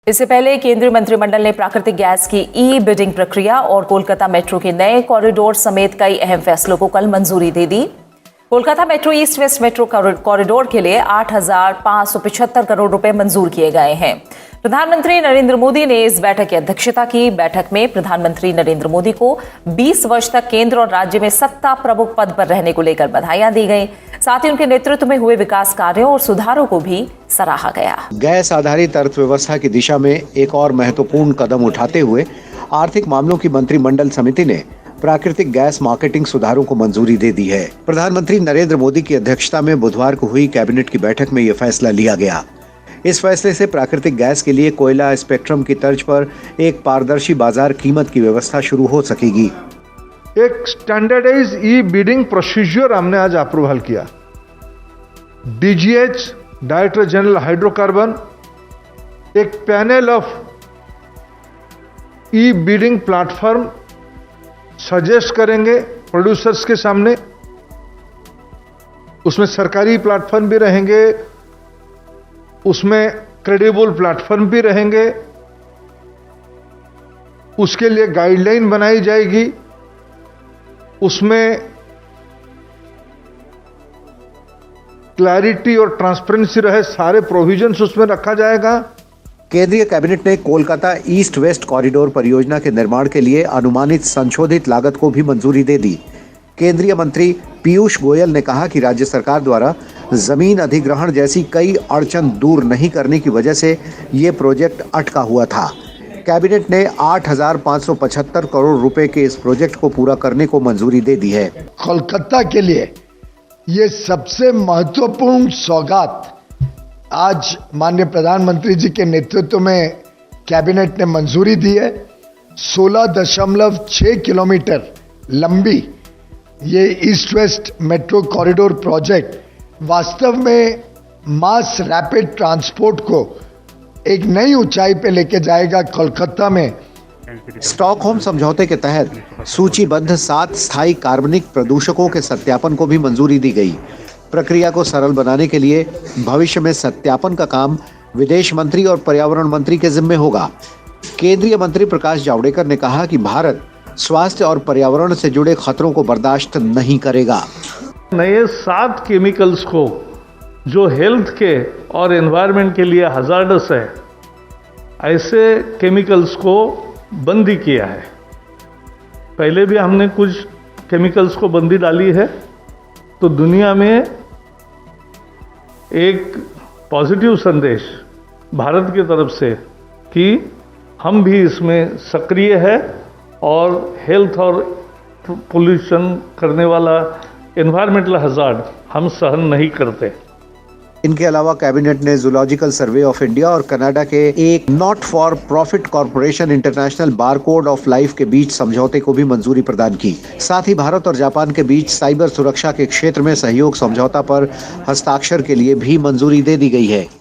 इससे पहले केंद्रीय मंत्रिमंडल ने प्राकृतिक गैस की ई बिडिंग प्रक्रिया और कोलकाता मेट्रो के नए कॉरिडोर समेत कई अहम फैसलों को कल मंजूरी दे दी। Kolkata metro east west metro corridor के लिए 8,575 करोड़ रुपए मंजूर किए गए हैं। प्रधानमंत्री नरेंद्र मोदी ने इस बैठक की अध्यक्षता की। बैठक में प्रधानमंत्री नरेंद्र मोदी को 20 वर्ष तक केंद्र और राज्य में सत्ता प्रमुख पद पर रहने को लेकर बधाइयां दी गई। साथ ही उनके नेतृत्व में हुए विकास कार्यों और सुधारों को भी सराहा गया। गैस आधारित अर्थव्यवस्था की दिशा में एक और महत्वपूर्ण कदम उठाते हुए आर्थिक मामलों की मंत्रिमंडल समिति ने प्राकृतिक गैस मार्केटिंग सुधारों को मंजूरी दे दी है। प्रधानमंत्री नरेंद्र मोदी की अध्यक्षता में बुधवार को हुई कैबिनेट की बैठक में यह फैसला लिया गया। इस फैसले से प्राकृतिक गैस के लिए कोयला स्पेक्ट्रम की तर्ज पर एक पारदर्शी बाजार कीमत की व्यवस्था शुरू हो सकेगी। एक स्टैंडर्डाइज ई बिडिंग प्रोसीजर हमने आज अप्रूवल किया। डीजीएच, डायरेक्टर जनरल हाइड्रोकार्बन, एक panel of E bidding platform suggest करेंगे प्रोड्यूसर्स के सामने। उसमें सरकारी प्लेटफॉर्म भी रहेंगे, उसमें क्रेडिबल प्लेटफॉर्म भी रहेंगे। उसके लिए गाइडलाइन बनाई जाएगी, उसमें क्लैरिटी और ट्रांसपेरेंसी रहे, सारे प्रोविजंस उसमें रखा जाएगा। केंद्रीय कैबिनेट ने कोलकाता ईस्ट वेस्ट कॉरिडोर परियोजना के निर्माण के लिए अनुमानित संशोधित लागत को भी मंजूरी दे दी। केंद्रीय मंत्री पीयूष गोयल ने कहा कि राज्य सरकार द्वारा जमीन अधिग्रहण जैसी कई अड़चन दूर नहीं करने की वजह से ये प्रोजेक्ट अटका हुआ था। कैबिनेट ने 8,575 करोड़ रुपए के इस प्रोजेक्ट को पूरा करने को मंजूरी दे दी है। कोलकाता के लिए ये सबसे महत्वपूर्ण सौगात आज माननीय प्रधानमंत्री जी के नेतृत्व में कैबिनेट ने मंजूरी दी है। 16.6 किलोमीटर लंबी ये east west metro corridor project वास्तव में मास रैपिड ट्रांसपोर्ट को एक नई ऊंचाई पे लेके जाएगा। कोलकाता में स्टॉकहोम समझौते के तहत सूचीबद्ध 7 स्थायी कार्बनिक प्रदूषकों के सत्यापन को भी मंजूरी दी गई। प्रक्रिया को सरल बनाने के लिए भविष्य में सत्यापन का काम विदेश मंत्री और पर्यावरण मंत्री के जिम्मे होगा। केंद्रीय मंत्री प्रकाश जावड़ेकर ने कहा कि भारत स्वास्थ्य और पर्यावरण से जुड़े खतरों को बर्दाश्त नहीं करेगा। नए 7 केमिकल्स को जो हेल्थ के और एनवायरनमेंट के लिए हजार्डस है, ऐसे केमिकल्स को बंदी किया है। पहले भी हमने कुछ केमिकल्स को बंदी डाली है, तो दुनिया में एक पॉजिटिव संदेश भारत की तरफ से कि हम भी इसमें सक्रिय है और हेल्थ और पोल्यूशन करने वाला एनवायरमेंटल हजार्ड हम सहन नहीं करते। इनके अलावा कैबिनेट ने जूलॉजिकल सर्वे ऑफ इंडिया और कनाडा के एक not for profit corporation international barcode of life के बीच समझौते को भी मंजूरी प्रदान की। साथ ही भारत और जापान के बीच साइबर सुरक्षा के क्षेत्र में सहयोग समझौता पर हस्ताक्षर के लिए भी मंजूरी दे दी गई है।